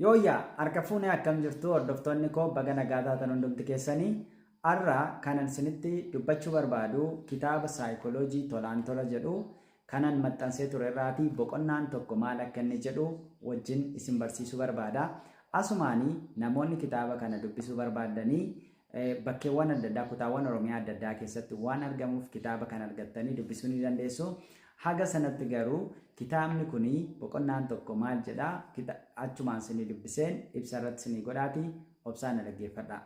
Yooyyaa harka fuunee akkam jirtu hordoftoonni koo baga nagaa taatan hundumti keessanii har'a kanan isinitti dubbachuu barbaadu kitaaba saayikooloojii tolaan tola jedhu kanan maxxansee ture irraatii boqonnaan tokko maal akka inni jedhu wajjin isin barsiisuu barbaada. Asumaanii namoonni kitaaba kana dubbisuu barbaadanii bakkeewwan adda addaa kutaawwan Oromiyaa adda addaa keessatti waan argamuuf kitaaba kana argattanii dubbisuu ni dandeessu. Haga sanatti garuu kitaabni kuni boqonnaan tokko maal jedha achumaan isinii dubbiseen ibsa irratti isinii godhaati obsaan dhaggeeffadha.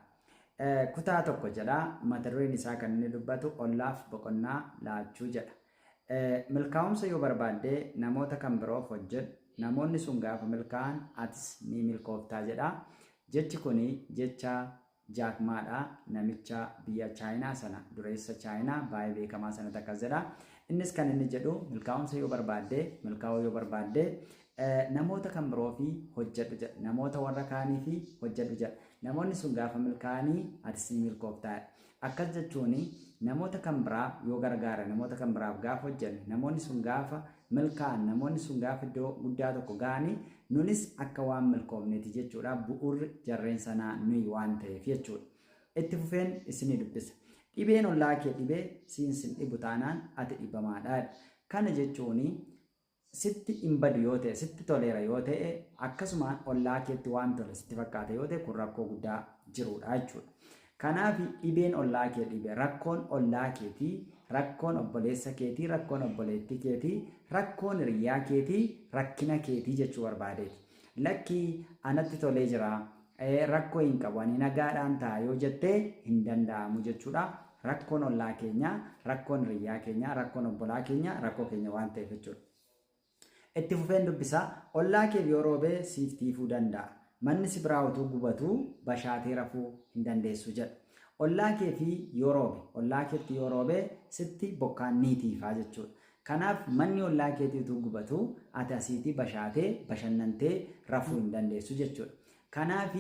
Kutaa tokko jedha mata dureen isaa kan inni dubbatu ollaaf boqonnaa laachuu jedha. Milkaa'umsa yoo barbaadde namoota kan biroof hojjedhu namoonni sun gaafa milkaa'an atis ni milkooftaa jedha. Jechi kuni jecha Jaak Maadha namicha biyya Chaayinaa sana dureessa Chaayinaa baay'ee beekamaa sanatti akkas jedha. Innis kan inni jedhu milkaa'umsa yoo barbaadde milkaa'uu yoo barbaadde namoota kan biroofi hojjedhu jedha. Namoota warra kaaniifi hojjedhu jedha. Namoonni sun gaafa milkaa'anii atis ni milkooftaa. Akkas jechuun namoota kan biraa yoo gargaara namoota kan biraaf gaafa hojjennu namoonni sun gaafa milkaa'an namoonni sun gaafa iddoo guddaa tokko ga'anii nunis akka waan milkoofneeti jechuudha. Bu'uurri jarreen sanaa nuyi waan ta'eef jechuudha. Itti fufeen isinii dubbisa. Dhibeen ollaa kee dhibee siin dhibu taanaan ati dhibamaadha. Kana jechuun sitti hin badu yoo ta'e sitti toleera yoo ta'e akkasumaan ollaa keetti waan tole sitti fakkaata yoo ta'e kun rakkoo guddaa jirudha jechuudha. Kanaaf dhibeen ollaa kee dhibe rakkoon ollaa keetii rakkoon obboleessa keetii rakkoon obboleettii keetii rakkoon hiriyaa keetii rakkina keetii jechuu barbaadeeti. Lakkii anatti tolee jira rakkoo hin qabu ani nagaadhaan ta'a yoo jettee hin danda'amu jechuudha. Rakkoon ollaa keenya rakkoon hiriyaa keenya rakkoon obbolaa keenya rakkoo keenya waan ta'eef jechuudha. Itti fufeen dubbisaa ollaa kee yoo roobee siif tiifuu danda'a. Manni si biraa utuu gubatu bashaatee rafuu hin dandeessu jedha. Ollaa kee fi yoo roobe ollaa keetti yoo roobe sitti bokkaan ni tiifaa jechuudha. Kanaaf manni ollaa keetii utuu gubatu ati asiitii bashaatee bashannantee rafuu hin dandeessu jechuudha. Kanaaf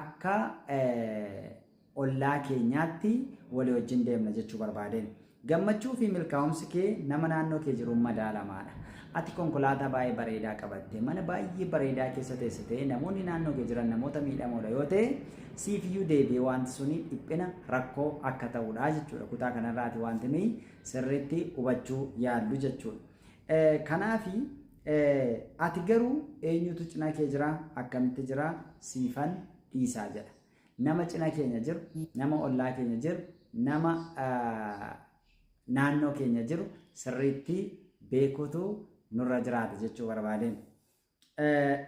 akka ollaa keenyaatti walii wajjin deemna jechuu barbaadeen. Gammachuu fi milkaa'umsi kee nama naannoo kee jiruun madaalamaadha. Ati konkolaataa baay'ee bareedaa qabatte mana baay'ee bareedaa keessa teessitee namoonni naannoo kee jiran namoota miidhamoodha yoo ta'e siifiyyuu deebi'ee wanti suni dhiphina rakkoo akka ta'udha jechuudha. Kutaa kanarraati wanti nuyi sirriitti hubachuu yaallu jechuudha. Kanaaf ati garuu eenyutu cina kee jira akkamitti jira siifan dhiisaa jedha. Nama cina keenya jiru nama ollaa keenya jiru nama naannoo keenya jiru sirriitti beekutu nurra jiraata jechuu barbaadeen.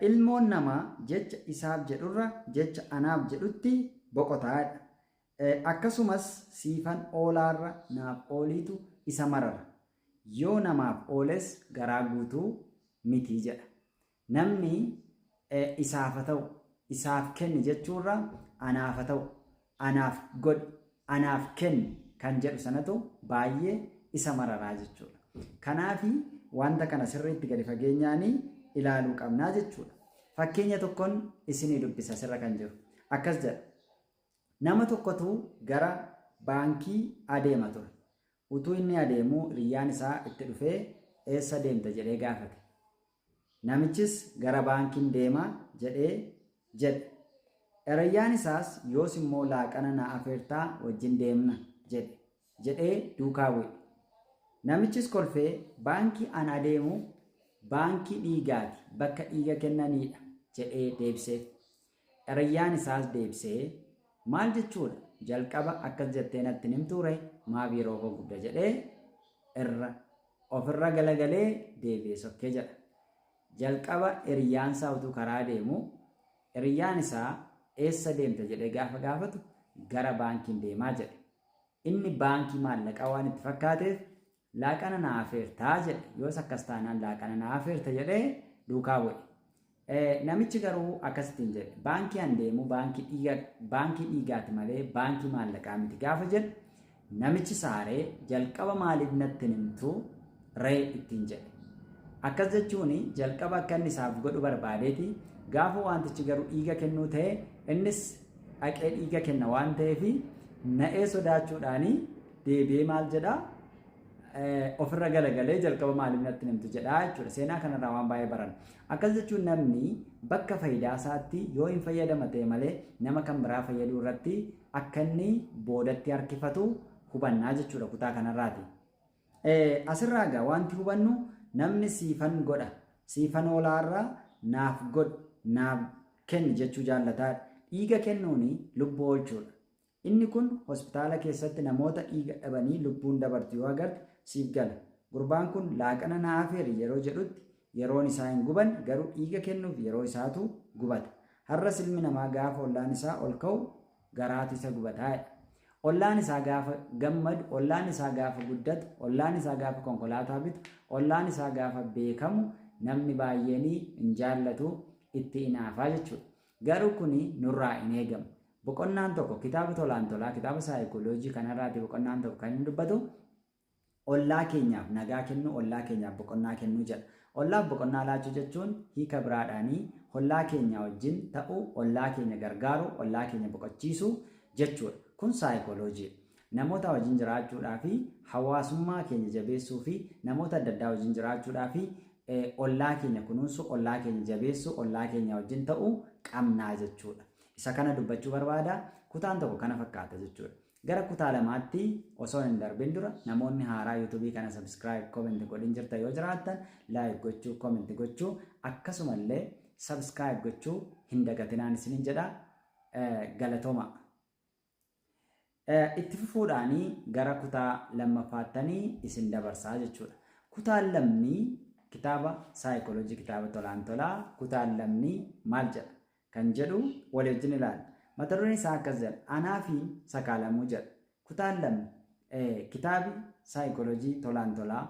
Ilmoon namaa jecha isaaf jedhurra jecha anaaf jedhutti boqotaadha. Akkasumas siifan oolaarra naaf ooliitu isa marara. Yoo namaaf ooles garaa guutuu miti jedha. Namni isaaf haa ta'u isaaf kenni jechuurra anaaf haa ta'u anaaf godhi anaaf kenni kan jedhu sanatu baay'ee isa mararaa jechuudha. Kanaafi wanta kana sirriitti gadi fageenyaanii ilaaluu qabnaa jechuudha. Fakkeenya tokkoon isinii dubbisa sirra kan jiru. Akkas jedha. Nama tokkotu gara baankii adeema ture. Utuu inni adeemuu hiriyyaan isaa itti dhufee eessa deemta jedhee gaafate. Namichis gara baankiin deemaa jedhe. Hiriyyaan isaas yoos immoo laaqana na afeertaa wajjin deemna jedhee duukaa bu'e. Namichis kolfee baankii an adeemu baankii dhiigaati bakka dhiiga kennaniidha jedhee deebiseef. Hiriyyaan isaas deebisee maal jechuudha jalqaba akkas jettee natti himtuure maaf yeroo koo gudda jedhee ofirra galagalee deebi'ee sokkee jedha. Jalqaba hiriyyaan isaa utuu karaa deemu hiriyyaan isaa eessa deemta jedhee gaafa gaafatu gara baankiin deemaa jedhe. Inni baankii maallaqaa waan itti fakkaateef laaqana na afeertaa jedhe. Yoos akkas taanaan laaqana na afeerta jedhee duukaa bu'e. Namichi garuu akkasittiin jedhe baankii an deemu baankii dhiigaati malee baankii maallaqaa miti gaafa jedhe namichi saaree jalqaba maaliif natti himtu ree ittiin jedhe. Akkas jechuun jalqaba akka inni isaaf godhu barbaadeeti gaafa wantichi garuu dhiiga kennuu ta'e innis dhaqee dhiiga kenna waan ta'eef na'ee sodaachuudhaanii deebi'ee maal jedhaa ofirra galagalee jalqaba maaliif natti himtu jedhaa jechuudha. Seenaa kanarraa waan baay'ee baran. Akkas jechuun namni bakka faayidaa isaatti yoo hin fayyadama ta'e malee nama kan biraa fayyaduu irratti akka inni boodatti harkifatu hubannaa jechuudha kutaa kanarraati. Asirraa egaa wanti hubannu namni siifan godha, siifan oolaarraa naaf godhu, naaf kenni jechuu jaallataadha. Dhiiga kennuuni lubbuu oolchuudha. Inni kun hospitaala keessatti namoota dhiiga dhabanii lubbuun dabartu yoo agarte siif gala. Gurbaan kun laaqana na afeeri yeroo jedhutti yeroon isaa hin guban garuu dhiiga kennuuf yeroo isaatu gubata. Har'as ilmi namaa gaafa ollaan isaa ol ka'u garaatu isa gubataadha. Ollaan isaa gaafa gammadu, ollaan isaa gaafa guddatu, ollaan isaa gaafa konkolaataa bitu, ollaan isaa gaafa beekamu namni baay'een hin jaallatu itti inaafaa jechuudha. Garuu kuni nurraa hin eegamu. Boqonnaan tokko kitaaba tolaan tolaa, kitaaba saayikooloojii kanarraati boqonnaan tokko kan inni dubbatu ollaa keenyaaf nagaa kennu, ollaa keenyaaf boqonnaa kennuu jedha. Ollaaf boqonnaa laachuu jechuun hiika biraadhaanii ollaa keenya wajjin ta'uu, ollaa keenya gargaaru, ollaa keenya boqochiisuu jechuudha. Kun saayikooloojii. Namoota wajjin jiraachuudhaa fi hawaasummaa keenya jabeessuu fi namoota adda addaa wajjin jiraachuudhaa fi ollaa keenya kunuunsu, ollaa keenya jabeessu, ollaa keenya wajjin ta'uu qabnaa jechuudha. Isa kana dubbachuu barbaada. Kutaan tokko kana fakkaata jechuudha. Gara kutaa lamaatti osoo hin darbin dura namoonni haaraa yuutuubii kana subscribe, comment godhin jirta yoo jiraattan like gochuu, comment gochuu akkasumallee subscribe gochuu hin dagatinaan isinin jedha. Galatooma. Itti fufuudhaanii gara kutaa lammaffaatti isin dabarsaa jechuudha. Kutaan lammii kitaaba saayikooloojii, kitaaba tolaan tolaa. Kutaan lammii maal jedha kan jedhu walii wajjin ilaalla. Mata dureen isaa akkas jedha. Anaa fi sakaalamuu jedha. Kutaan lammii kitaabi saayikooloojii tolaan tolaa.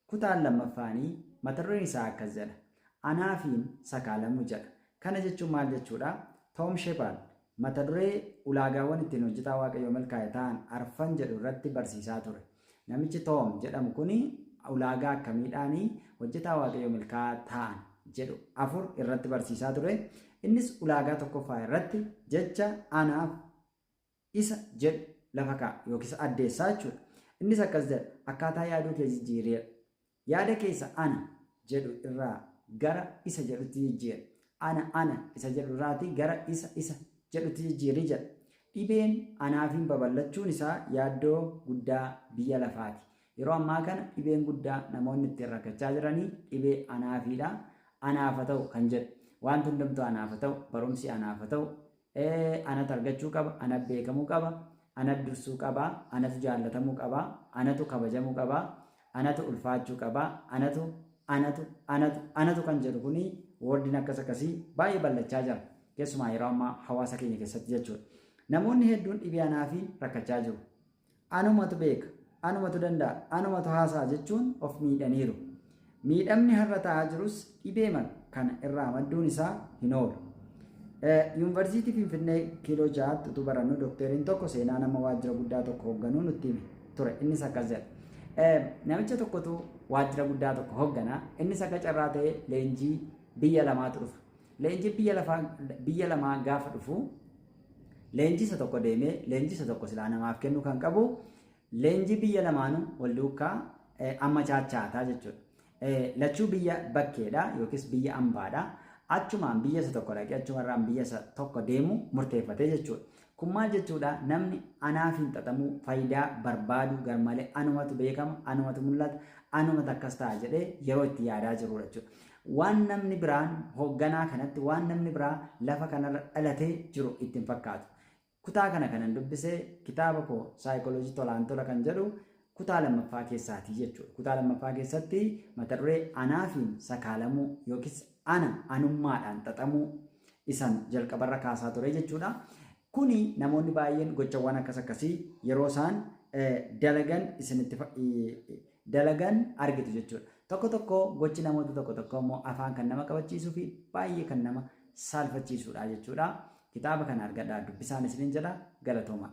Kutaan lammaffaanii mata dureen isaa akkas jedha. Anaa fi sakaalamuu jedha. Kana jechuun maal jechuudha? Tom Shepard mata duree ulaagaawwan ittiin hojjetaa waaqayyoo milkaa'e ta'an arfan jedhu irratti barsiisaa ture. Namichi Tom jedhamu kuni ulaagaa akkamiidhaanii hojjetaa waaqayyoo milkaa'aa ta'an jedhu afur irratti barsiisaa ture. Innis ulaagaa tokkoffaa irratti jecha anaaf isa jedhu lafa kaa'a yookiis addeessaa jechuudha. Innis akkas jedha. Akkaataa yaaduu kee jijjiireera. Yaada keessa ana jedhu irraa gara isa jedhutti jijjiira. Ana isa jedhu irraati gara isa jedhutti jijjiirii jedha. Dhibeen anaafiin babal'achuun isaa yaaddoo guddaa biyya lafaati. Yeroo ammaa kana dhibeen guddaa namoonni ittiin rakkachaa jiranii dhibee anaafiidha. Anaafa ta'u kan jedhu. Wanti hundumtuu anaafa ta'u, barumsi anaafa ta'u, anatu argachuu qaba, anatu beekamuu qaba, anatu dursuu qaba, anatu jaallatamuu qaba, anatu kabajamuu qaba, anatu ulfaachuu qaba, anatu kan jedhu kuni woordiin akkasii baay'ee bal'achaa jira. Keessumaa yeroo ammaa hawaasa keenya keessatti jechuudha. Namoonni hedduun dhibee anaafiin rakkachaa jiru. Anumatu beeka, anumatu danda'a, anumatu haasa'a jechuun of miidhaniiru. Miidhamni har'a ta'aa jirus dhibee kana irraa madduun isaa hin oolu. Yuunivarsiitii Finfinnee kiiloo 6 utuu barannu dookteriin tokko seenaa nama waajjira guddaa tokko hoogganuu nutti hime ture. Innis akkas jedha. Namicha tokkotu waajjira guddaa tokko hoogganaa. Innis akka carraa ta'ee leenjii biyya lamaatu dhufa. Leenjii biyya lamaa gaafa dhufu leenjisa tokko deemee leenjisa tokko silaa namaaf kennu kan qabu leenjii biyya lamaanuu wal duukaa amma chaachaataa jechuudha. Lachuu biyya bakkeedha yookiis biyya ambaadha. Achumaan biyya isa tokko dhaqee achumarraan biyya isa tokko deemu murteeffatee jechuudha. Kun maal jechuudha? Namni anaaf hin xaxamuu faayidaa barbaadu garmalee anumatu beekama, anumatu mul'ata, anumatu akkas ta'a jedhee yeroo itti yaadaa jirudha jechuudha. Waan namni biraan hoogganaa kanatti waan namni biraa lafa kanarra dhalatee jiru ittiin fakkaatu. Kutaa kana kanan dubbisee kitaaba koo saayikooloojii tolaan tola kan jedhu kutaa lammaffaa keessaati jechuudha. Kutaa lammaffaa keessatti mata duree anaafiin sakaalamuu yookiis anummaadhaan xaxamuu isan jalqabarra kaasaa ture jechuudha. Kuni namoonni baay'een gochawwan akkasii yeroo isaan dalagan argitu jechuudha. Tokko tokko gochi namoota tokko immoo afaan kan nama qabachiisuu fi baay'ee kan nama saalfachiisudha jechuudha. Kitaaba kana argadhaa dubbisaan isiniin jedha. Galatooma.